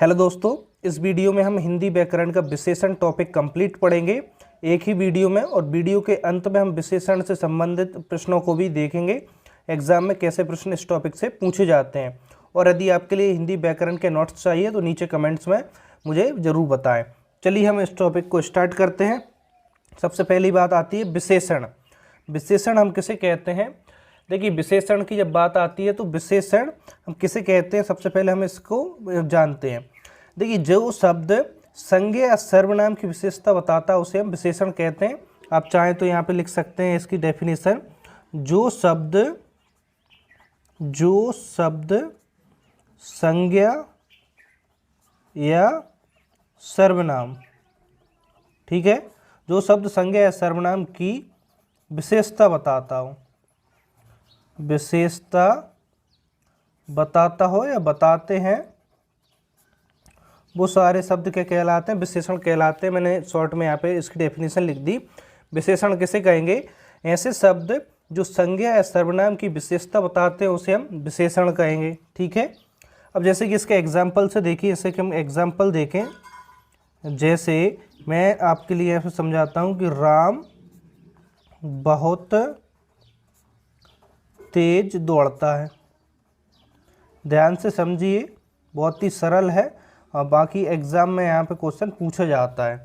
Hello दोस्तों, इस video में हम हिंदी व्याकरण का विशेषण टॉपिक कंप्लीट पढ़ेंगे एक ही वीडियो में। और वीडियो के अंत में हम विशेषण से संबंधित प्रश्नों को भी देखेंगे, एग्जाम में कैसे प्रश्न इस टॉपिक से पूछे जाते हैं। और यदि आपके लिए हिंदी व्याकरण के नोट्स चाहिए तो नीचे कमेंट्स में मुझे ज़रूर बताएं। चलिए हम इस टॉपिक को स्टार्ट करते हैं। सबसे पहली बात आती है विशेषण। विशेषण हम किसे कहते हैं? देखिए, विशेषण की जब बात आती है तो विशेषण हम किसे कहते हैं, सबसे पहले हम इसको जानते हैं। देखिए, जो शब्द संज्ञा या सर्वनाम की विशेषता बताता है उसे हम विशेषण कहते हैं। आप चाहें तो यहाँ पे लिख सकते हैं इसकी डेफिनेशन। जो शब्द संज्ञा या सर्वनाम, ठीक है, जो शब्द संज्ञा या सर्वनाम की विशेषता बताता हो, विशेषता बताता हो या बताते हैं, वो सारे शब्द क्या कहलाते हैं? विशेषण कहलाते हैं। मैंने शॉर्ट में यहाँ पे इसकी डेफिनेशन लिख दी। विशेषण किसे कहेंगे? ऐसे शब्द जो संज्ञा या सर्वनाम की विशेषता बताते हैं उसे हम विशेषण कहेंगे, ठीक है। अब जैसे कि इसके एग्जाम्पल से देखिए, जैसे कि हम एग्जाम्पल देखें, जैसे मैं आपके लिए यहाँ पे समझाता हूँ कि राम बहुत तेज दौड़ता है। ध्यान से समझिए, बहुत ही सरल है और बाकी एग्जाम में यहाँ पे क्वेश्चन पूछा जाता है।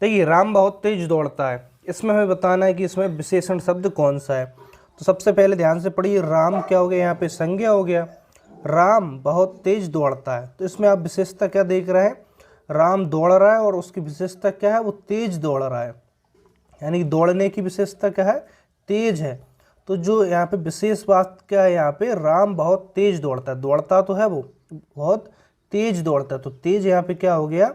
देखिए, राम बहुत तेज दौड़ता है, इसमें हमें बताना है कि इसमें विशेषण शब्द कौन सा है। तो सबसे पहले ध्यान से पढ़िए, राम क्या हो गया? यहाँ पे संज्ञा हो गया। राम बहुत तेज दौड़ता है, तो इसमें आप विशेषता क्या देख रहे हैं? राम दौड़ रहा है और उसकी विशेषता क्या है? वो तेज दौड़ रहा है, यानी दौड़ने की विशेषता क्या है? तेज है। तो जो यहाँ पे विशेष बात क्या है? यहाँ पे राम बहुत तेज दौड़ता है। दौड़ता तो है, वो बहुत तेज दौड़ता है, तो तेज यहाँ पे क्या हो गया?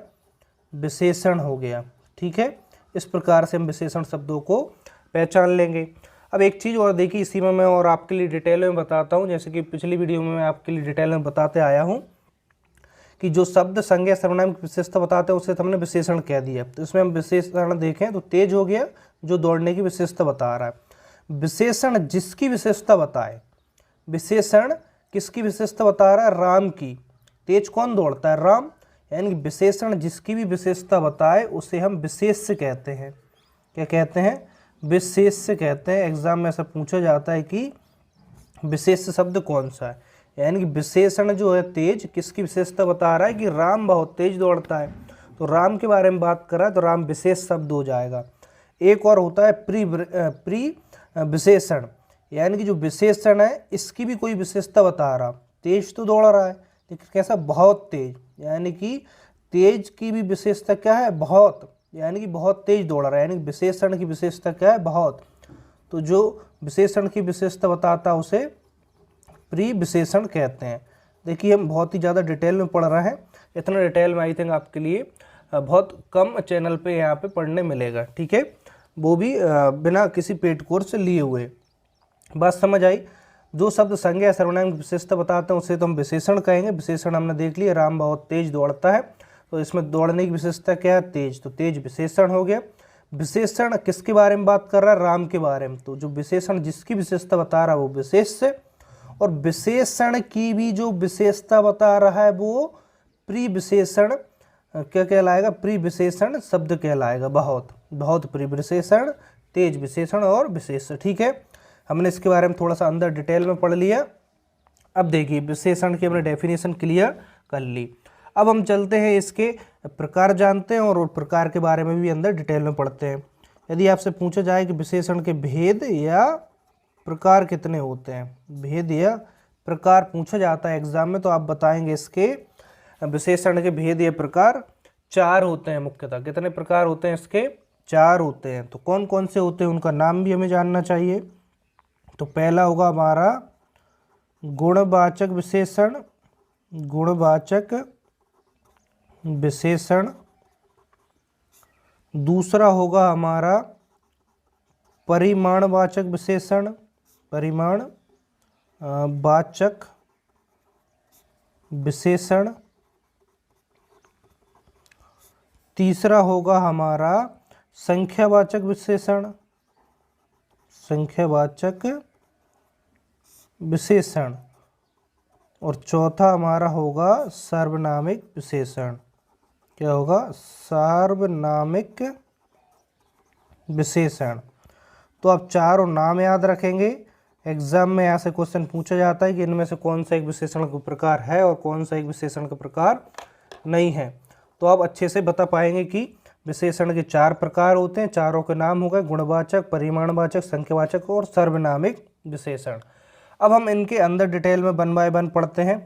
विशेषण हो गया, ठीक है। इस प्रकार से हम विशेषण शब्दों को पहचान लेंगे। अब एक चीज़ और देखिए, इसी में मैं और आपके लिए डिटेल में बताता हूँ। जैसे कि पिछली वीडियो में मैं आपके लिए डिटेल में बताते आया हूँ कि जो शब्द संज्ञा सर्वनाम की विशेषता बताते हैं उसे तो हमने विशेषण कह दिया। तो इसमें हम विशेषण देखें तो तेज हो गया, जो दौड़ने की विशेषता बता रहा है। विशेषण जिसकी विशेषता बताए, विशेषण किसकी विशेषता बता रहा है? राम की। तेज कौन दौड़ता है? राम। यानी विशेषण जिसकी भी विशेषता बताए उसे हम विशेष्य कहते हैं। क्या कहते हैं? विशेष्य कहते हैं। एग्जाम में ऐसा पूछा जाता है कि विशेष्य शब्द कौन सा है, यानी कि विशेषण जो है तेज, किसकी विशेषता बता रहा है? कि राम बहुत तेज दौड़ता है, तो राम के बारे में बात कर रहा है तो राम विशेष शब्द हो जाएगा। एक और होता है प्री विशेषण, यानी कि जो विशेषण है इसकी भी कोई विशेषता बता रहा। तेज तो दौड़ रहा है, लेकिन कैसा? बहुत तेज, यानी कि तेज की भी विशेषता क्या है? बहुत, यानी कि बहुत तेज दौड़ रहा है, यानी विशेषण की विशेषता क्या है? बहुत। तो जो विशेषण की विशेषता बताता है उसे प्री विशेषण कहते हैं। देखिए, हम बहुत ही ज़्यादा डिटेल में पढ़ रहे हैं। इतना डिटेल में आई थिंक आपके लिए बहुत कम चैनल पे यहाँ पे पढ़ने मिलेगा, ठीक है, वो भी बिना किसी पेड कोर्स लिए हुए। बात समझ आई? जो शब्द संज्ञा सर्वनाम की विशेषता बताते हैं उसे तो हम विशेषण कहेंगे। विशेषण हमने देख लिया, राम बहुत तेज दौड़ता है, तो इसमें दौड़ने की विशेषता क्या है? तेज, तो तेज विशेषण हो गया। विशेषण किसके बारे में बात कर रहा है? राम के बारे में। तो जो विशेषण जिसकी विशेषता बता रहा है वो विशेष्य, और विशेषण की भी जो विशेषता बता रहा है वो प्री विशेषण क्या कहलाएगा? प्री विशेषण शब्द कहलाएगा। बहुत, बहुत प्री विशेषण, तेज विशेषण और विशेष, ठीक है। हमने इसके बारे में थोड़ा सा अंदर डिटेल में पढ़ लिया। अब देखिए, विशेषण की हमने डेफिनेशन क्लियर कर ली। अब हम चलते हैं, इसके प्रकार जानते हैं और प्रकार के बारे में भी अंदर डिटेल में पढ़ते हैं। यदि आपसे पूछा जाए कि विशेषण के भेद या प्रकार कितने होते हैं, भेद या प्रकार पूछा जाता है एग्जाम में, तो आप बताएंगे इसके विशेषण के भेद या प्रकार 4 होते हैं मुख्यतः। कितने प्रकार होते हैं इसके? 4 होते हैं। तो कौन कौन से होते हैं उनका नाम भी हमें जानना चाहिए। तो पहला होगा हमारा गुणवाचक विशेषण, गुणवाचक विशेषण। दूसरा होगा हमारा परिमाणवाचक विशेषण, परिमाण वाचक विशेषण। तीसरा होगा हमारा संख्यावाचक विशेषण, संख्यावाचक विशेषण। और चौथा हमारा होगा सार्वनामिक विशेषण। क्या होगा? सार्वनामिक विशेषण। तो आप चारों नाम याद रखेंगे। एग्जाम में यहाँ से क्वेश्चन पूछा जाता है कि इनमें से कौन सा एक विशेषण का प्रकार है और कौन सा एक विशेषण का प्रकार नहीं है। तो आप अच्छे से बता पाएंगे कि विशेषण के 4 प्रकार होते हैं। चारों के नाम हो गए गुणवाचक, परिमाणवाचक, संख्यावाचक और सार्वनामिक विशेषण। अब हम इनके अंदर डिटेल में 1 बाय 1 पढ़ते हैं।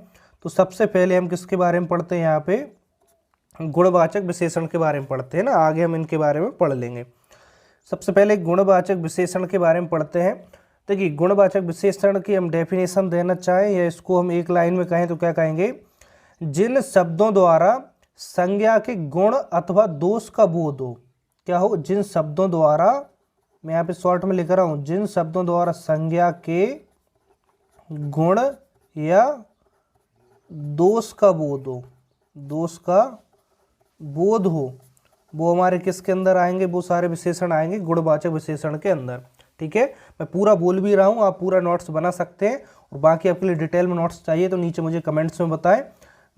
तो सबसे पहले हम किसके बारे में पढ़ते हैं? यहाँ पे गुणवाचक विशेषण के बारे में पढ़ते हैं ना, आगे हम इनके बारे में पढ़ लेंगे। सबसे पहले गुणवाचक विशेषण के बारे में पढ़ते हैं। देखिए, गुणवाचक विशेषण की हम डेफिनेशन देना चाहें या इसको हम एक लाइन में कहें तो क्या कहेंगे? जिन शब्दों द्वारा संज्ञा के गुण अथवा दोष का बोध हो। क्या हो? जिन शब्दों द्वारा, मैं यहाँ पे शॉर्ट में लिख रहा हूँ, जिन शब्दों द्वारा संज्ञा के गुण या दोष का बोध हो, दोष का बोध हो, वो हमारे किसके अंदर आएंगे? वो सारे विशेषण आएंगे गुणवाचक विशेषण के अंदर। ठीक है, मैं पूरा बोल भी रहा हूँ, आप पूरा नोट्स बना सकते हैं। और बाकी आपके लिए डिटेल में नोट्स चाहिए तो नीचे मुझे कमेंट्स में बताएं,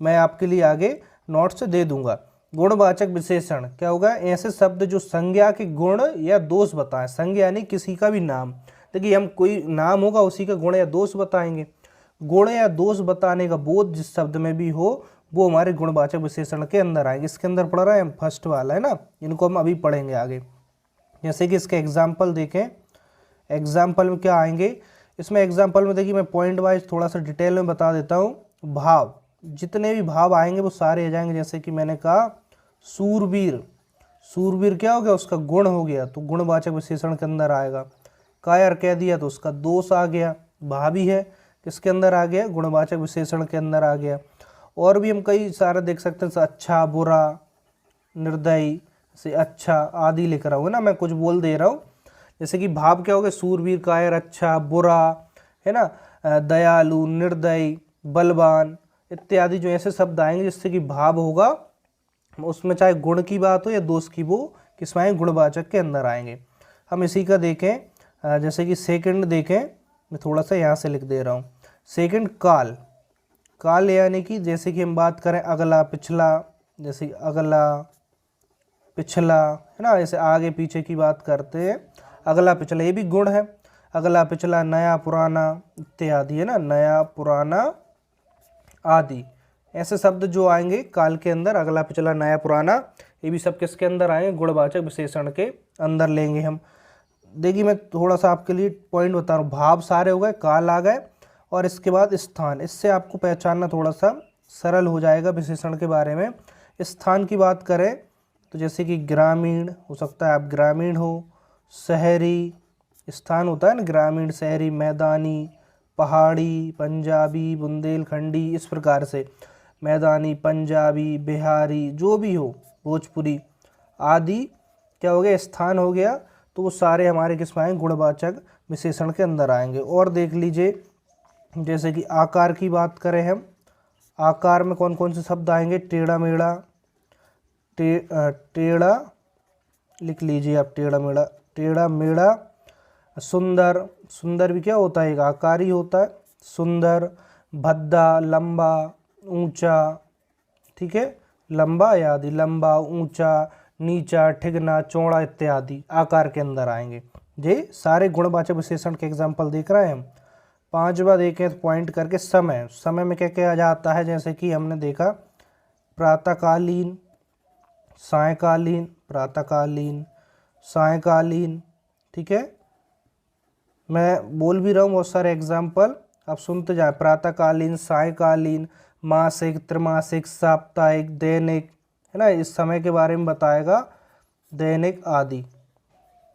मैं आपके लिए आगे नोट्स दे दूंगा। गुणवाचक विशेषण क्या होगा? ऐसे शब्द जो संज्ञा के गुण या दोष बताएं। संज्ञा यानी किसी का भी नाम। देखिए, हम कोई नाम होगा उसी का गुण या दोष बताएंगे। गुण या दोष बताने का बोध जिस शब्द में भी हो वो हमारे गुणवाचक विशेषण के अंदर आएंगे। इसके अंदर पढ़ रहे हैं हम, फर्स्ट वाला है ना, इनको हम अभी पढ़ेंगे आगे। जैसे कि इसके एग्जाम्पल देखें। एग्जाम्पल में क्या आएंगे? इसमें एग्जाम्पल में देखिए, मैं पॉइंट वाइज थोड़ा सा डिटेल में बता देता हूँ। भाव, जितने भी भाव आएंगे वो सारे आ जाएंगे। जैसे कि मैंने कहा सूरवीर, सूरवीर क्या हो गया? उसका गुण हो गया तो गुणवाचक विशेषण के अंदर आएगा। कायर कह दिया तो उसका दोष आ गया। भावी है, किसके अंदर आ गया? गुणवाचक विशेषण के अंदर आ गया। और भी हम कई सारे देख सकते हैं, अच्छा, बुरा, निर्दयी से अच्छा आदि लिख रहा हूँ ना, मैं कुछ बोल दे रहा हूँ। जैसे कि भाव क्या हो गए? सूरवीर, कायर, अच्छा, बुरा, है ना, दयालु, निर्दयी, बलवान इत्यादि जो ऐसे शब्द आएंगे जिससे कि भाव होगा, उसमें चाहे गुण की बात हो या दोष की, वो किसमें आएंगे? गुणवाचक के अंदर आएंगे। हम इसी का देखें, जैसे कि सेकंड देखें, मैं थोड़ा सा यहाँ से लिख दे रहा हूँ। सेकंड काल, काल यानी कि जैसे कि हम बात करें अगला पिछला, जैसे अगला पिछला, है ना, ऐसे आगे पीछे की बात करते हैं। अगला पिछला ये भी गुण है। अगला पिछला, नया पुराना इत्यादि, है ना, नया पुराना आदि ऐसे शब्द जो आएंगे काल के अंदर, अगला पिछला, नया पुराना, ये भी सब किसके अंदर आएंगे? गुणवाचक विशेषण के अंदर लेंगे हम। देखिए, मैं थोड़ा सा आपके लिए पॉइंट बता रहा हूँ। भाव सारे हो गए, काल आ गए, और इसके बाद स्थान। इससे आपको पहचानना थोड़ा सा सरल हो जाएगा विशेषण के बारे में। स्थान की बात करें तो जैसे कि ग्रामीण हो सकता है, आप ग्रामीण हो। शहरी स्थान होता है ना, ग्रामीण, शहरी, मैदानी, पहाड़ी, पंजाबी, बुंदेलखंडी, इस प्रकार से मैदानी, पंजाबी, बिहारी, जो भी हो, भोजपुरी आदि क्या हो गया? स्थान हो गया। तो वो सारे हमारे किस में आएंगे? गुणवाचक विशेषण के अंदर आएंगे। और देख लीजिए, जैसे कि आकार की बात करें हम, आकार में कौन कौन से शब्द आएंगे? टेढ़ा मेढ़ा, टेढ़ा लिख लीजिए आप, टेढ़ा मेढ़ा, टेढ़ा मेढ़ा। सुंदर, सुंदर भी क्या होता है? एक आकार ही होता है। सुंदर, भद्दा, लंबा, ऊंचा, ठीक है, लंबा आदि, लंबा, ऊंचा, नीचा, ठिगना, चौड़ा इत्यादि आकार के अंदर आएंगे। ये सारे गुणवाचक विशेषण के एग्जाम्पल देख रहे हैं हम। पांचवा देखें तो पॉइंट करके समय। समय में क्या क्या जाता है? जैसे कि हमने देखा प्रातःकालीन, सायंकालीन, प्रातःकालीन, सायंकालीन, ठीक है। मैं बोल भी रहा हूँ बहुत सारे एग्जाम्पल, आप सुनते जाए। प्रातःकालीन, सायंकालीन, मासिक, त्रैमासिक, साप्ताहिक, दैनिक, है ना, इस समय के बारे में बताएगा, दैनिक आदि।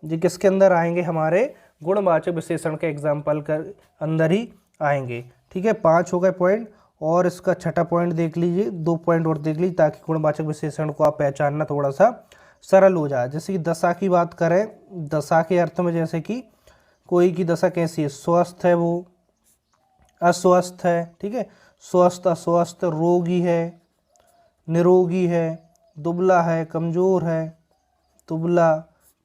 ये किसके अंदर आएंगे? हमारे गुणवाचक विशेषण के एग्जाम्पल के अंदर ही आएंगे। ठीक है, 5 हो गए पॉइंट। और इसका छठा पॉइंट देख लीजिए, 2 पॉइंट और देख लीजिए ताकि गुणवाचक विशेषण को आप पहचानना थोड़ा सा सरल हो जाए। जैसे कि दशा की बात करें, दशा के अर्थ में जैसे कि कोई की दशा कैसी है? स्वस्थ है वो, अस्वस्थ है, ठीक है, स्वस्थ, अस्वस्थ, रोगी है, निरोगी है, दुबला है, कमज़ोर है, दुबला,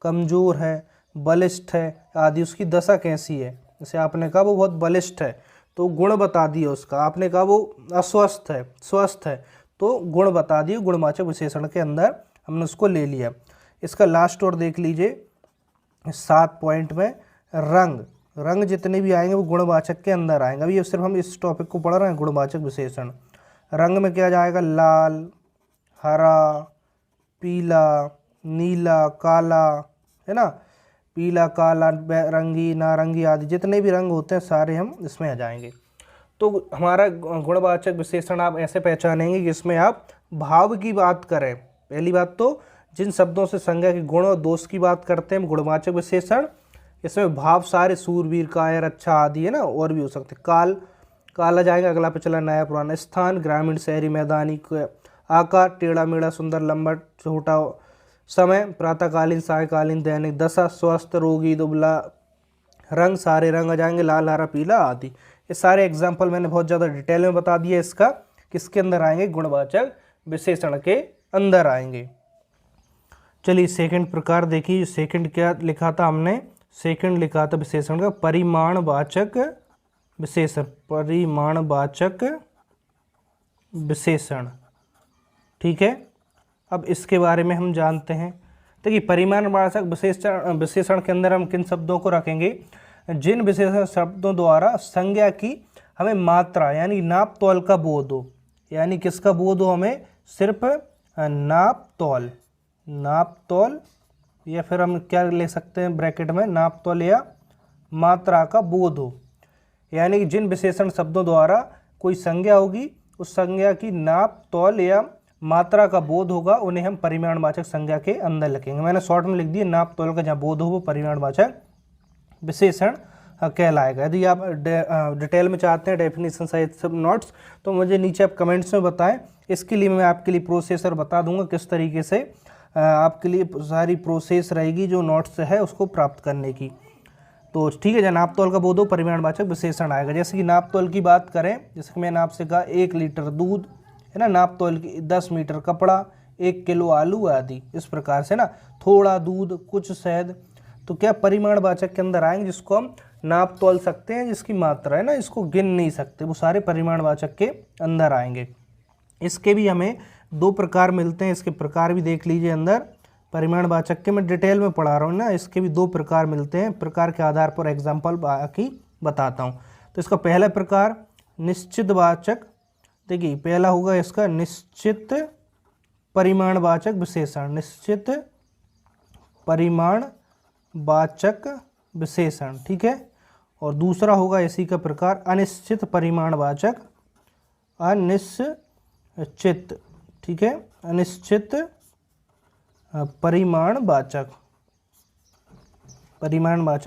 कमज़ोर है, बलिष्ठ है आदि। उसकी दशा कैसी है? जैसे आपने कहा वो बहुत बलिष्ठ है तो गुण बता दिए उसका, आपने कहा वो अस्वस्थ है, स्वस्थ है, तो गुण बता दिए, गुणवाचक विशेषण के अंदर हमने उसको ले लिया। इसका लास्ट और देख लीजिए 7 पॉइंट में, रंग, रंग जितने भी आएंगे वो गुणवाचक के अंदर आएंगे। अभी सिर्फ हम इस टॉपिक को पढ़ रहे हैं, गुणवाचक विशेषण। रंग में क्या जाएगा, लाल, हरा, पीला, नीला, काला, है ना, पीला, काला, रंगी, नारंगी आदि जितने भी रंग होते हैं सारे हम इसमें आ जाएंगे। तो हमारा गुणवाचक विशेषण आप ऐसे पहचानेंगे कि इसमें आप भाव की बात करें। पहली बात तो जिन शब्दों से संज्ञा के गुण और दोष की बात करते हैं गुणवाचक विशेषण, इसमें भाव सारे सूरवीर, कायर, अच्छा आदि है ना, और भी हो सकते। काल, काला जाएगा, अगला पिछला, नया पुराना। स्थान, ग्रामीण, शहरी, मैदानी। आकार, टेढ़ा मेढ़ा, सुंदर, लंबा, छोटा। समय, प्रातःकालीन, सायकालीन, दैनिक। दशा, स्वस्थ, रोगी, दुबला। रंग, सारे रंग आ जाएंगे, लाल, हरा, पीला आदि। ये सारे एग्जाम्पल मैंने बहुत ज़्यादा डिटेल में बता दिया, इसका किसके अंदर आएंगे, गुणवाचक विशेषण के अंदर आएंगे। चलिए सेकंड प्रकार देखिए, सेकंड क्या लिखा था हमने, सेकंड लिखा था विशेषण का परिमाणवाचक विशेषण, परिमाणवाचक विशेषण। ठीक है, अब इसके बारे में हम जानते हैं। देखिए परिमाणवाचक विशेषण के अंदर हम किन शब्दों को रखेंगे, जिन विशेषण शब्दों द्वारा संज्ञा की हमें मात्रा यानी नाप तौल का बोध हो, यानी किसका बोध हो, हमें सिर्फ नाप तौल, नाप तौल, या फिर हम क्या ले सकते हैं ब्रैकेट में, नाप तौल या मात्रा का बोध हो। यानी कि जिन विशेषण शब्दों द्वारा कोई संज्ञा होगी, उस संज्ञा की नाप तौल या मात्रा का बोध होगा, उन्हें हम परिमाणवाचक संज्ञा के अंदर लिखेंगे। मैंने शॉर्ट में लिख दिया, नाप तौल का जहाँ बोध हो वो परिमाणवाचक विशेषण कहलाएगा। यदि आप डिटेल में चाहते हैं डेफिनेशन सहित सब नोट्स, तो मुझे नीचे आप कमेंट्स में बताएं। इसके लिए मैं आपके लिए प्रोसेसर बता दूंगा किस तरीके से आपके लिए सारी प्रोसेस रहेगी जो नोट्स है उसको प्राप्त करने की। तो ठीक है, जब नाप तौल का बोध हो परिमाणवाचक विशेषण आएगा। जैसे कि नाप तौल की बात करें, जैसे कि मैंने आपसे कहा 1 लीटर दूध है ना, नाप तौल की 10 मीटर कपड़ा, 1 किलो आलू आदि, इस प्रकार से ना, थोड़ा दूध, कुछ शहद, तो क्या परिमाणवाचक के अंदर आएंगे, जिसको हम नाप तौल सकते हैं, जिसकी मात्रा है ना, इसको गिन नहीं सकते, वो सारे परिमाणवाचक के अंदर आएंगे। इसके भी हमें 2 प्रकार मिलते हैं, इसके प्रकार भी देख लीजिए अंदर, परिमाणवाचक के मैं डिटेल में पढ़ा रहा हूँ ना, इसके भी 2 प्रकार मिलते हैं, प्रकार के आधार पर एग्जाम्पल बाकी बताता हूँ। तो इसका पहला प्रकार निश्चितवाचक, देखिए पहला होगा इसका निश्चित परिमाणवाचक विशेषण, निश्चित परिमाणवाचक विशेषण, ठीक है। और दूसरा होगा इसी का प्रकार अनिश्चित परिमाणवाचक, अनिश्चित, ठीक है, अनिश्चित परिमाणवाचक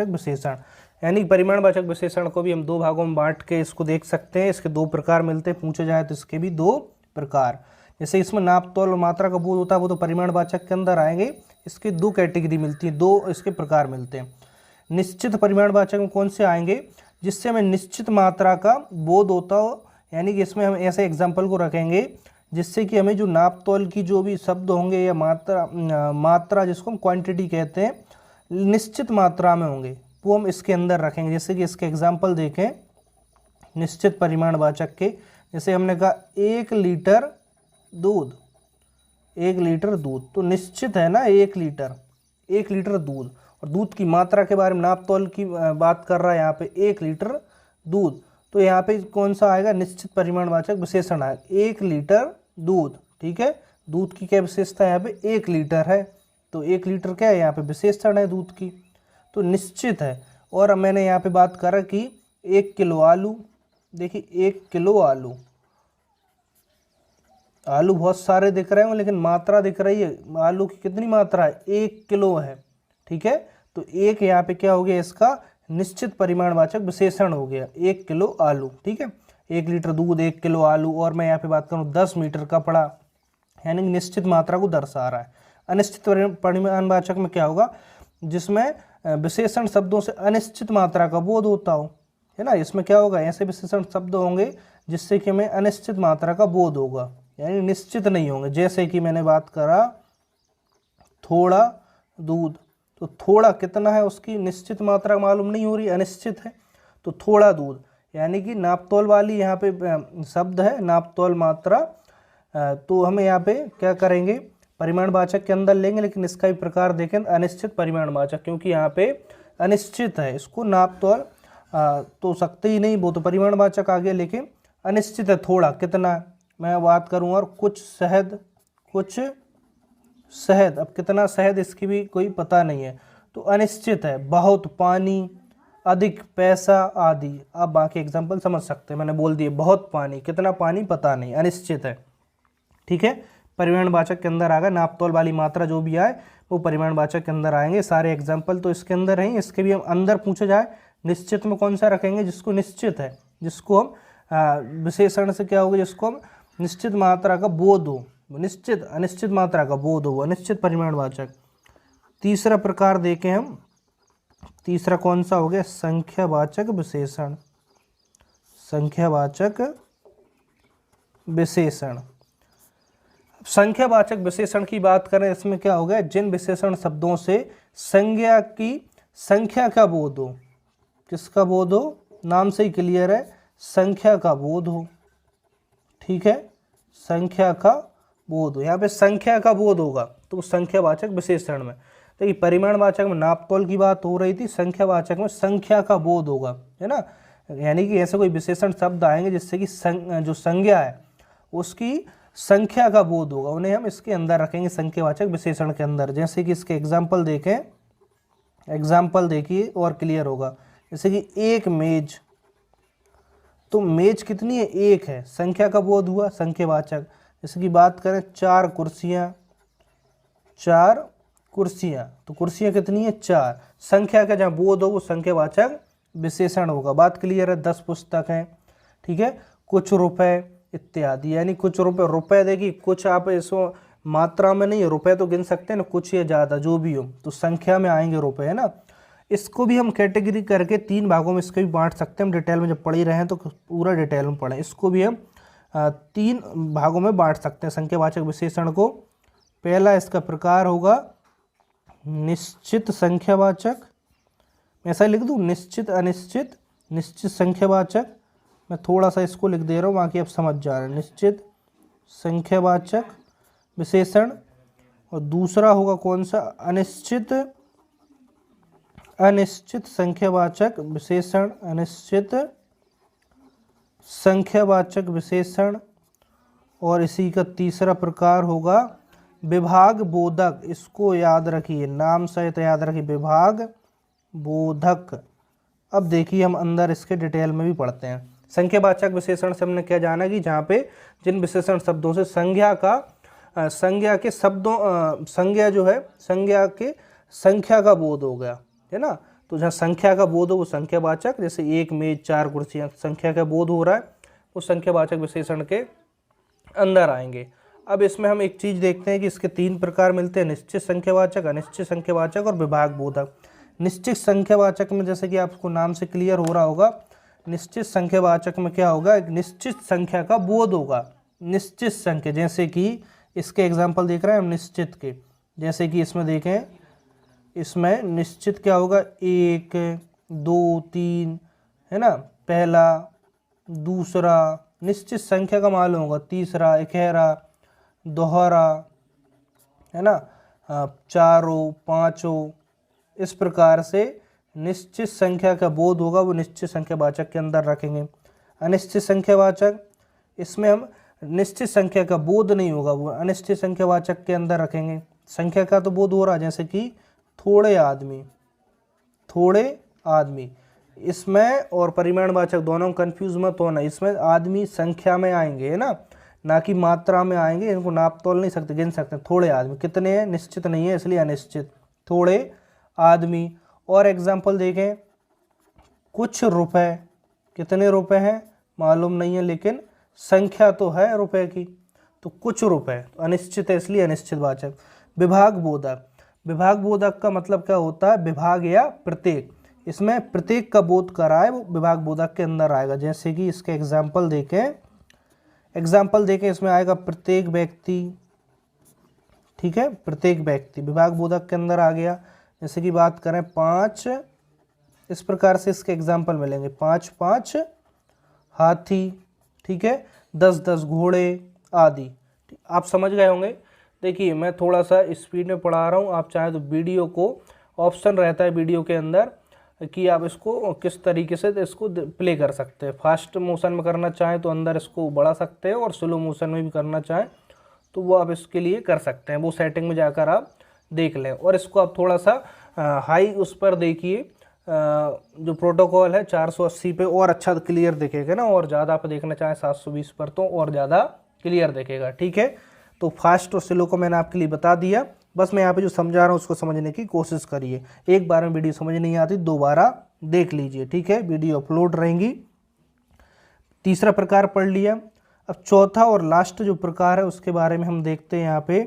विशेषण। यानी परिमाणवाचक विशेषण को भी हम 2 भागों में बांट के इसको देख सकते हैं। इसके 2 प्रकार मिलते हैं, पूछे जाए तो इसके भी 2 प्रकार। जैसे इसमें नाप तौल और मात्रा का बोध होता है, वो तो परिमाणवाचक के अंदर आएंगे। इसकी 2 कैटेगरी मिलती है, 2 इसके प्रकार मिलते हैं। निश्चित परिमाणवाचक में कौन से आएंगे, जिससे हमें निश्चित मात्रा का बोध होता हो, यानी कि इसमें हम ऐसे एग्जाम्पल को रखेंगे जिससे कि हमें जो नाप तौल की जो भी शब्द होंगे या मात्रा जिसको हम क्वांटिटी कहते हैं, निश्चित मात्रा में होंगे, वो हम इसके अंदर रखेंगे। जैसे कि इसके एग्जाम्पल देखें निश्चित परिमाणवाचक के, जैसे हमने कहा 1 लीटर दूध, 1 लीटर दूध तो निश्चित है ना, 1 लीटर दूध, और दूध की मात्रा के बारे में नाप तौल की बात कर रहा है यहाँ पे, 1 लीटर दूध, तो यहाँ पे कौन सा आएगा, निश्चित परिमाणवाचक विशेषण आएगा, 1 लीटर दूध, ठीक है। दूध की क्या विशेषता है यहाँ पे, 1 लीटर है, तो 1 लीटर क्या है यहाँ पे विशेषण है दूध की, तो निश्चित है। और अब मैंने यहाँ पे बात करा कि 1 किलो आलू, देखिए 1 किलो आलू, आलू बहुत सारे दिख रहे हैं लेकिन मात्रा दिख रही है, आलू की कितनी मात्रा है, 1 किलो है, ठीक है। तो 1 यहाँ पे क्या हो गया, इसका निश्चित परिमाणवाचक विशेषण हो गया, 1 किलो आलू, ठीक है। 1 लीटर दूध, 1 किलो आलू, और मैं यहाँ पे बात करूँ 10 मीटर कपड़ा, यानी निश्चित मात्रा को दर्शा रहा है। अनिश्चित परिमाणवाचक में क्या होगा, जिसमें विशेषण शब्दों से अनिश्चित मात्रा का बोध होता हो, है ना। इसमें क्या होगा, ऐसे विशेषण शब्द होंगे जिससे कि हमें अनिश्चित मात्रा का बोध होगा, यानी निश्चित नहीं होंगे। जैसे कि मैंने बात करा थोड़ा दूध, तो थोड़ा कितना है, उसकी निश्चित मात्रा मालूम नहीं हो रही, अनिश्चित है, तो थोड़ा दूध, यानी कि नापतोल वाली यहाँ पे शब्द है, नापतोल मात्रा। तो हमें यहाँ पे क्या करेंगे, परिमाणवाचक के अंदर लेंगे, लेकिन इसका भी प्रकार देखें अनिश्चित परिमाणवाचक, क्योंकि यहाँ पे अनिश्चित है, इसको नापतोल तो सकते ही नहीं, वो तो परिमाणवाचक आ गया, लेकिन अनिश्चित है थोड़ा, कितना मैं बात करूँ। और कुछ शहद, कुछ शहद, अब कितना शहद इसकी भी कोई पता नहीं है, तो अनिश्चित है। बहुत पानी, अधिक पैसा आदि। आप बाकी एग्जाम्पल समझ सकते हैं, मैंने बोल दिए बहुत पानी, कितना पानी पता नहीं, अनिश्चित है। ठीक है, परिमाणवाचक के अंदर आ गया। नापतोल वाली मात्रा जो भी आए वो परिमाणवाचक के अंदर आएंगे। सारे एग्जाम्पल तो इसके अंदर हैं, इसके भी हम अंदर पूछे जाए निश्चित में कौन सा रखेंगे, जिसको निश्चित है, जिसको हम विशेषण से क्या होगा, जिसको हम निश्चित मात्रा का बोध हो, निश्चित अनिश्चित मात्रा का बोध हो, अनिश्चित परिमाणवाचक। तीसरा प्रकार देखें हम, तीसरा कौन सा हो गया, संख्यावाचक विशेषण। संख्यावाचक विशेषण, संख्यावाचक विशेषण की बात करें, इसमें क्या हो गया, जिन विशेषण शब्दों से संज्ञा की संख्या का बोध हो, किसका बोध हो, नाम से ही क्लियर है, संख्या का बोध हो। ठीक है, संख्या का बोध हो, यहाँ पे संख्या का बोध होगा तो संख्यावाचक विशेषण में। तो ये परिमाणवाचक में नापतोल की बात हो रही थी, संख्यावाचक में संख्या का बोध होगा, है ना। यानी कि ऐसे कोई विशेषण शब्द आएंगे जिससे कि जो संज्ञा है उसकी संख्या का बोध होगा, उन्हें हम इसके अंदर रखेंगे, संख्यावाचक विशेषण के अंदर। जैसे कि इसके एग्जाम्पल देखें, एग्जाम्पल देखिए और क्लियर होगा। जैसे कि एक मेज, तो मेज कितनी है, एक है, संख्या का बोध हुआ, संख्यावाचक। जैसे कि बात करें चार कुर्सियाँ, चार कुर्सियाँ, तो कुर्सियाँ कितनी है, चार, संख्या का जहाँ बोध हो वो संख्यावाचक विशेषण होगा। बात क्लियर है। 10 पुस्तक हैं, ठीक है, कुछ रुपए इत्यादि। यानी कुछ रुपए, रुपए देखिए, कुछ आप इसको मात्रा में नहीं, रुपए तो गिन सकते हैं ना, कुछ या ज़्यादा जो भी हो, तो संख्या में आएंगे रुपए, है ना। इसको भी हम कैटेगरी करके 3 भागों में इसको भी बांट सकते हैं। हम डिटेल में जब पढ़ ही रहे हैं तो पूरा डिटेल में पढ़ें। इसको भी हम 3 भागों में बांट सकते हैं संख्यावाचक विशेषण को। पहला इसका प्रकार होगा निश्चित संख्यावाचक, ऐसा लिख दूँ, निश्चित अनिश्चित, निश्चित संख्यावाचक। मैं थोड़ा सा इसको लिख दे रहा हूँ, बाकी आप समझ जा रहे हैं, निश्चित संख्यावाचक विशेषण। और दूसरा होगा कौन सा, अनिश्चित, अनिश्चित संख्यावाचक विशेषण, अनिश्चित संख्यावाचक विशेषण। और इसी का तीसरा प्रकार होगा विभाग बोधक। इसको याद रखिए, नाम सहित याद रखिए, विभाग बोधक। अब देखिए हम अंदर इसके डिटेल में भी पढ़ते हैं। संख्यावाचक विशेषण से हमने क्या जाना कि जहाँ पे जिन विशेषण शब्दों से संज्ञा के शब्दों, संज्ञा जो है, संज्ञा के संख्या का बोध हो गया, है ना। तो जहाँ संख्या का बोध हो वो संख्यावाचक, जैसे एक मेज चार कुर्सियाँ, संख्या का बोध हो रहा है, वो संख्यावाचक विशेषण के अंदर आएंगे। अब इसमें हम एक चीज़ देखते हैं कि इसके 3 प्रकार मिलते हैं, निश्चित संख्यावाचक, अनिश्चित संख्यावाचक और विभाग बोधक। निश्चित संख्यावाचक में जैसे कि आपको नाम से क्लियर हो रहा होगा, निश्चित संख्यावाचक में क्या होगा, एक निश्चित संख्या का बोध होगा, निश्चित संख्या। जैसे कि इसके एग्जाम्पल देख रहे हैं हम निश्चित के, जैसे कि इसमें देखें, इसमें निश्चित क्या होगा, 1 2 3, है ना, पहला दूसरा, निश्चित संख्या का मालूम होगा, तीसरा, इकहरा, दोहरा, है ना, चारों, पांचों। इस प्रकार से निश्चित संख्या का बोध होगा, वो निश्चित संख्यावाचक के अंदर रखेंगे। अनिश्चित संख्यावाचक, इसमें हम निश्चित संख्या का बोध नहीं होगा, वो अनिश्चित संख्यावाचक के अंदर रखेंगे। संख्या का तो बोध हो रहा है, जैसे कि थोड़े आदमी, थोड़े आदमी। इसमें और परिमाणवाचक दोनों कंफ्यूज मत होना, इसमें आदमी संख्या में आएंगे, है ना कि मात्रा में आएंगे। इनको नाप तोल नहीं सकते, गिन सकते। थोड़े आदमी कितने हैं, निश्चित नहीं है, इसलिए अनिश्चित, थोड़े आदमी। और एग्जाम्पल देखें, कुछ रुपए, कितने रुपए हैं मालूम नहीं है, लेकिन संख्या तो है रुपए की, तो कुछ रुपए, अनिश्चित है इसलिए अनिश्चित वाचक। विभाग बोधक, विभाग बोधक का मतलब क्या होता है, विभाग या प्रत्येक। इसमें प्रत्येक का बोध कराए वो विभाग बोधक के अंदर आएगा। जैसे कि इसके एग्जाम्पल देखें, इसमें आएगा प्रत्येक व्यक्ति, ठीक है, प्रत्येक व्यक्ति विभाग बोधक के अंदर आ गया। जैसे कि बात करें 5, इस प्रकार से इसके एग्जाम्पल मिलेंगे, 5 5 हाथी, ठीक है, 10-10 घोड़े आदि। आप समझ गए होंगे। देखिए मैं थोड़ा सा स्पीड में पढ़ा रहा हूँ, आप चाहें तो वीडियो को, ऑप्शन रहता है वीडियो के अंदर कि आप इसको किस तरीके से इसको प्ले कर सकते हैं। फास्ट मोशन में करना चाहें तो अंदर इसको बढ़ा सकते हैं, और स्लो मोशन में भी करना चाहें तो वो आप इसके लिए कर सकते हैं। वो सेटिंग में जाकर आप देख लें, और इसको आप थोड़ा सा हाई उस पर देखिए, जो प्रोटोकॉल है 480 पे, और अच्छा क्लियर दिखेगा ना। और ज़्यादा आप देखना चाहें 720 पर तो और ज़्यादा क्लियर दिखेगा, ठीक है। तो फास्ट और स्लो को मैंने आपके लिए बता दिया। बस मैं यहाँ पे जो समझा रहा हूँ उसको समझने की कोशिश करिए। एक बार में वीडियो समझ नहीं आती, दोबारा देख लीजिए, ठीक है। वीडियो अपलोड रहेंगी। तीसरा प्रकार पढ़ लिया। अब चौथा और लास्ट जो प्रकार है उसके बारे में हम देखते हैं यहाँ पे।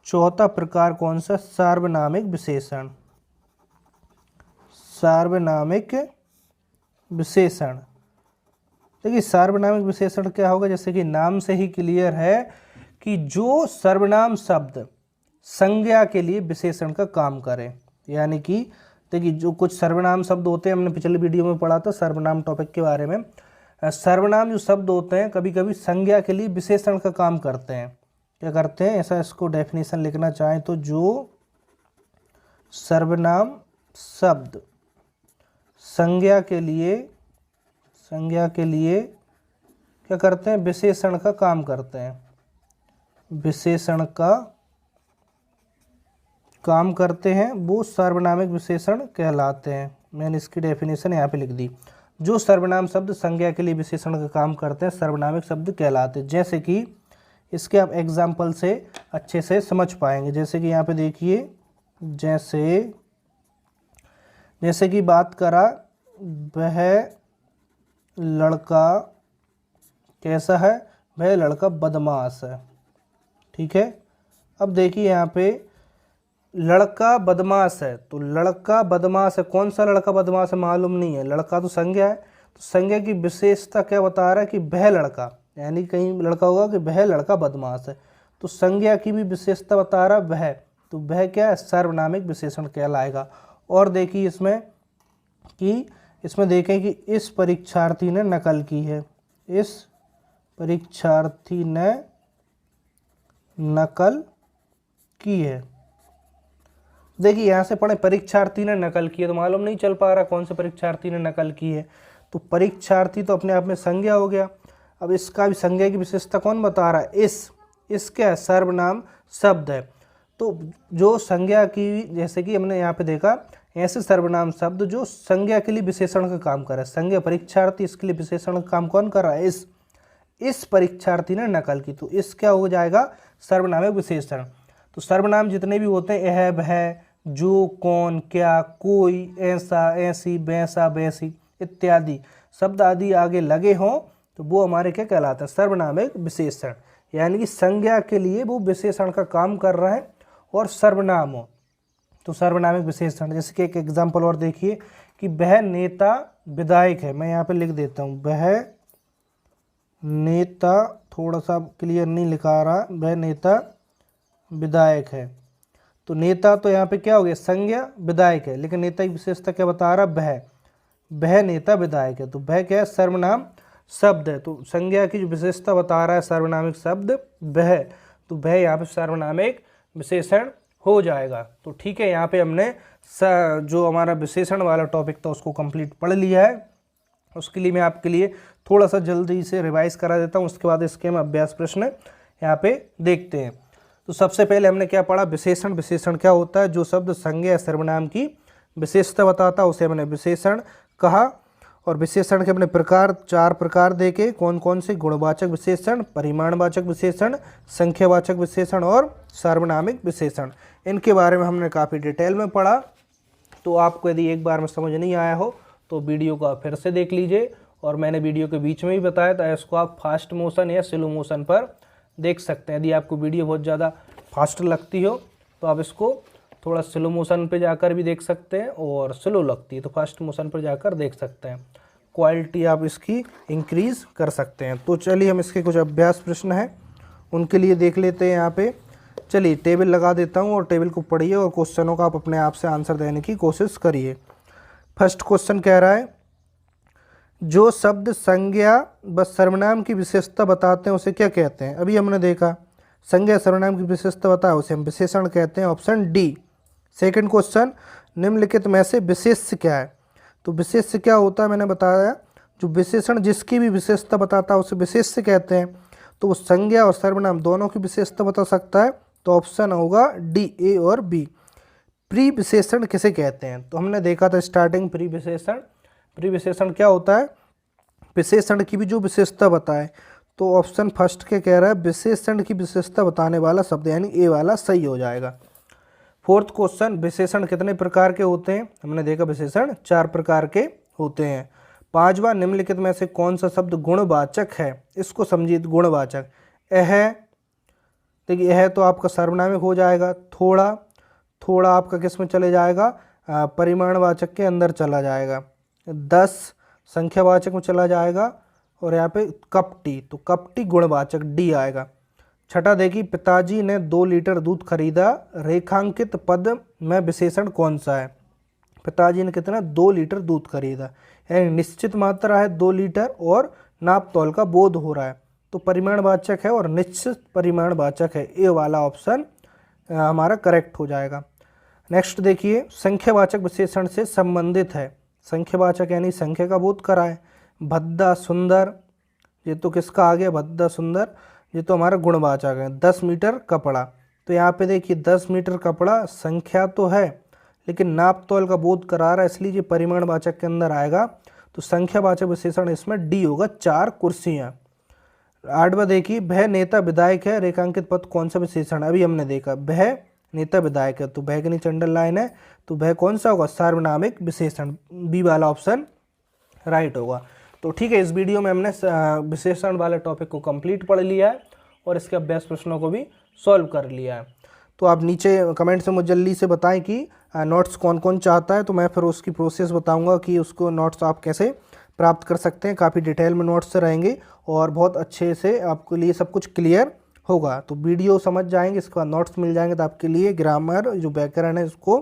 चौथा प्रकार कौन सा? सार्वनामिक विशेषण। सार्वनामिक विशेषण। देखिए सार्वनामिक विशेषण क्या होगा, जैसे कि नाम से ही क्लियर है कि जो सर्वनाम शब्द संज्ञा के लिए विशेषण का काम करे। यानी कि देखिए जो कुछ सर्वनाम शब्द होते हैं, हमने पिछले वीडियो में पढ़ा था सर्वनाम टॉपिक के बारे में। सर्वनाम जो शब्द होते हैं कभी कभी संज्ञा के लिए विशेषण का काम करते हैं। क्या करते हैं, ऐसा इसको डेफिनेशन लिखना चाहें तो, जो सर्वनाम शब्द संज्ञा के लिए क्या करते हैं, विशेषण का काम करते हैं। विशेषण का काम करते हैं वो सर्वनामिक विशेषण कहलाते हैं। मैंने इसकी डेफिनेशन यहाँ पे लिख दी। जो सर्वनाम शब्द संज्ञा के लिए विशेषण का काम करते हैं सर्वनामिक शब्द कहलाते हैं। जैसे कि इसके आप एग्जाम्पल से अच्छे से समझ पाएंगे। जैसे कि यहाँ पे देखिए, जैसे कि बात करा, वह लड़का कैसा है, वह लड़का बदमाश है, ठीक है। अब देखिए यहाँ पे लड़का बदमाश है, तो लड़का बदमाश है, कौन सा लड़का बदमाश है मालूम नहीं है, लड़का तो संज्ञा है। तो संज्ञा की विशेषता क्या बता रहा है कि वह लड़का, यानी कहीं लड़का होगा कि वह लड़का बदमाश है। तो संज्ञा की भी विशेषता बता रहा वह, तो वह क्या है, सर्वनामिक विशेषण कहलाएगा। और देखिए इसमें देखें कि इस परीक्षार्थी ने नकल की है, इस परीक्षार्थी ने नकल की है। देखिए यहाँ से पढ़े परीक्षार्थी ने नकल की है, तो मालूम नहीं चल पा रहा कौन से परीक्षार्थी ने नकल की है। तो परीक्षार्थी तो अपने आप में संज्ञा हो गया। अब इसका भी संज्ञा की विशेषता कौन बता रहा है, इस क्या है, सर्वनाम शब्द है। तो जो संज्ञा की, जैसे कि हमने यहाँ पे देखा, ऐसे सर्वनाम शब्द जो संज्ञा के लिए विशेषण का काम कर रहा है। संज्ञा परीक्षार्थी, इसके लिए विशेषण का काम कौन कर रहा है, इस परीक्षार्थी ने नकल की। तो इस क्या हो जाएगा, सर्वनामिक विशेषण। तो सर्वनाम जितने भी होते हैं, यह, वह, जो, कौन, क्या, कोई, ऐसा, ऐसी, वैसा, वैसी इत्यादि शब्द आदि आगे लगे हों तो वो हमारे क्या कहलाते हैं, सर्वनामिक विशेषण। यानी कि संज्ञा के लिए वो विशेषण का काम कर रहा है और सर्वनाम हो तो सर्वनामिक विशेषण। जैसे कि एक एग्जाम्पल और देखिए कि वह नेता विधायक है। मैं यहाँ पे लिख देता हूँ, वह नेता, थोड़ा सा वह नहीं लिखा रहा, वह नेता विधायक है। तो नेता तो यहाँ पे क्या हो गया, संज्ञा, विधायक है, लेकिन नेता की विशेषता क्या बता रहा, वह नेता विधायक है। तो वह क्या है, सर्वनाम शब्द है। तो संज्ञा की जो विशेषता बता रहा है सर्वनामिक शब्द वह, तो वह यहाँ पे सर्वनामिक विशेषण हो जाएगा। तो ठीक है, यहाँ पे हमने जो हमारा विशेषण वाला टॉपिक था उसको कंप्लीट पढ़ लिया है। उसके लिए मैं आपके लिए थोड़ा सा जल्दी से रिवाइज करा देता हूँ, उसके बाद इसके हम अभ्यास प्रश्न यहाँ पे देखते हैं। तो सबसे पहले हमने क्या पढ़ा, विशेषण। विशेषण क्या होता है, जो शब्द संज्ञा या सर्वनाम की विशेषता बताता है उसे हमने विशेषण कहा। और विशेषण के अपने प्रकार, 4 प्रकार देखे, कौन कौन से, गुणवाचक विशेषण, परिमाणवाचक विशेषण, संख्यावाचक विशेषण और सार्वनामिक विशेषण। इनके बारे में हमने काफ़ी डिटेल में पढ़ा। तो आपको यदि एक बार में समझ नहीं आया हो तो वीडियो को आप फिर से देख लीजिए। और मैंने वीडियो के बीच में भी बताया था, इसको आप फास्ट मोशन या स्लो मोशन पर देख सकते हैं। यदि आपको वीडियो बहुत ज़्यादा फास्ट लगती हो तो आप इसको थोड़ा स्लो मोशन पे जाकर भी देख सकते हैं, और स्लो लगती है तो फास्ट मोशन पर जाकर देख सकते हैं। क्वालिटी आप इसकी इंक्रीज़ कर सकते हैं। तो चलिए हम इसके कुछ अभ्यास प्रश्न हैं उनके लिए देख लेते हैं। यहाँ पे चलिए टेबल लगा देता हूँ और टेबल को पढ़िए और क्वेश्चनों का आप अपने आप से आंसर देने की कोशिश करिए। फर्स्ट क्वेश्चन कह रहा है, जो शब्द संज्ञा व सर्वनाम की विशेषता बताते हैं उसे क्या कहते हैं? अभी हमने देखा संज्ञा सर्वनाम की विशेषता बताया उसे हम विशेषण कहते हैं, ऑप्शन डी। सेकंड क्वेश्चन, निम्नलिखित में से विशेष्य क्या है? तो विशेष्य क्या होता है मैंने बताया, जो विशेषण जिसकी भी विशेषता बताता है उसे विशेष्य कहते हैं। तो वो संज्ञा और सर्वनाम दोनों की विशेषता बता सकता है, तो ऑप्शन होगा डी, ए और बी। प्री विशेषण किसे कहते हैं? तो हमने देखा था स्टार्टिंग प्री विशेषण। प्री विशेषण क्या होता है? विशेषण की भी जो विशेषता बताए। तो ऑप्शन फर्स्ट के कह रहा है विशेषण की विशेषता बताने वाला शब्द, यानी ए वाला सही हो जाएगा। फोर्थ क्वेश्चन, विशेषण कितने प्रकार के होते हैं? हमने देखा विशेषण 4 प्रकार के होते हैं। पांचवा, निम्नलिखित में से कौन सा शब्द गुणवाचक है? इसको समझिए, गुणवाचक। यह देखिए, यह तो आपका सर्वनामिक हो जाएगा। थोड़ा, थोड़ा आपका किस में चले जाएगा? परिमाणवाचक के अंदर चला जाएगा। 10 संख्यावाचक में चला जाएगा। और यहाँ पे कपटी, तो कपटी गुणवाचक, डी आएगा। छठा देखिए, पिताजी ने 2 लीटर दूध खरीदा, रेखांकित पद में विशेषण कौन सा है? पिताजी ने कितना? 2 लीटर दूध खरीदा, यानी निश्चित मात्रा है 2 लीटर और नाप तौल का बोध हो रहा है, तो परिमाणवाचक है और निश्चित परिमाणवाचक है। ए वाला ऑप्शन हमारा करेक्ट हो जाएगा। नेक्स्ट देखिए, संख्यावाचक विशेषण से संबंधित है। संख्यावाचक यानी संख्या का बोध कराए। भद्दा, सुंदर, ये तो किसका आ गया? भद्दा सुंदर, ये तो हमारा गुणवाचक है। 10 मीटर कपड़ा, तो यहाँ पे देखिए 10 मीटर कपड़ा संख्या तो है लेकिन नाप तौल का बोध करा रहा है, इसलिए ये परिमाणवाचक के अंदर आएगा। तो संख्यावाचक विशेषण इसमें डी होगा, 4 कुर्सियाँ। आठवां देखिए, वह नेता विधायक है, रेखांकित पद कौन सा विशेषण? अभी हमने देखा वह नेता विधायक है, तो वह के नीचे अंडरलाइन है, तो वह कौन सा होगा? सार्वनामिक विशेषण, बी वाला ऑप्शन राइट होगा। तो ठीक है, इस वीडियो में हमने विशेषण वाले टॉपिक को कंप्लीट पढ़ लिया है और इसके अभ्यास प्रश्नों को भी सॉल्व कर लिया है। तो आप नीचे कमेंट से मुझे जल्दी से बताएं कि नोट्स कौन कौन चाहता है, तो मैं फिर उसकी प्रोसेस बताऊंगा कि उसको नोट्स आप कैसे प्राप्त कर सकते हैं। काफ़ी डिटेल में नोट्स रहेंगे और बहुत अच्छे से आपके लिए सब कुछ क्लियर होगा। तो वीडियो समझ जाएंगे, इसके बाद नोट्स मिल जाएंगे, तो आपके लिए ग्रामर जो व्याकरण है उसको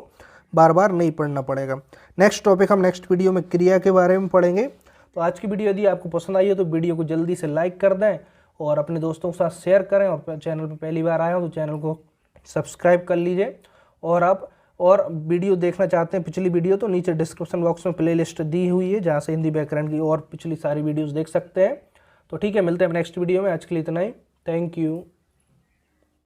बार बार नहीं पढ़ना पड़ेगा। नेक्स्ट टॉपिक हम नेक्स्ट वीडियो में क्रिया के बारे में पढ़ेंगे। तो आज की वीडियो यदि आपको पसंद आई हो तो वीडियो को जल्दी से लाइक कर दें और अपने दोस्तों के साथ शेयर करें, और चैनल पर पहली बार आए हो तो चैनल को सब्सक्राइब कर लीजिए। और आप और वीडियो देखना चाहते हैं पिछली वीडियो, तो नीचे डिस्क्रिप्शन बॉक्स में प्लेलिस्ट दी हुई है जहाँ से हिंदी व्याकरण की और पिछली सारी वीडियोज़ देख सकते हैं। तो ठीक है, मिलते हैं नेक्स्ट वीडियो में। आज के लिए इतना ही। Thank you.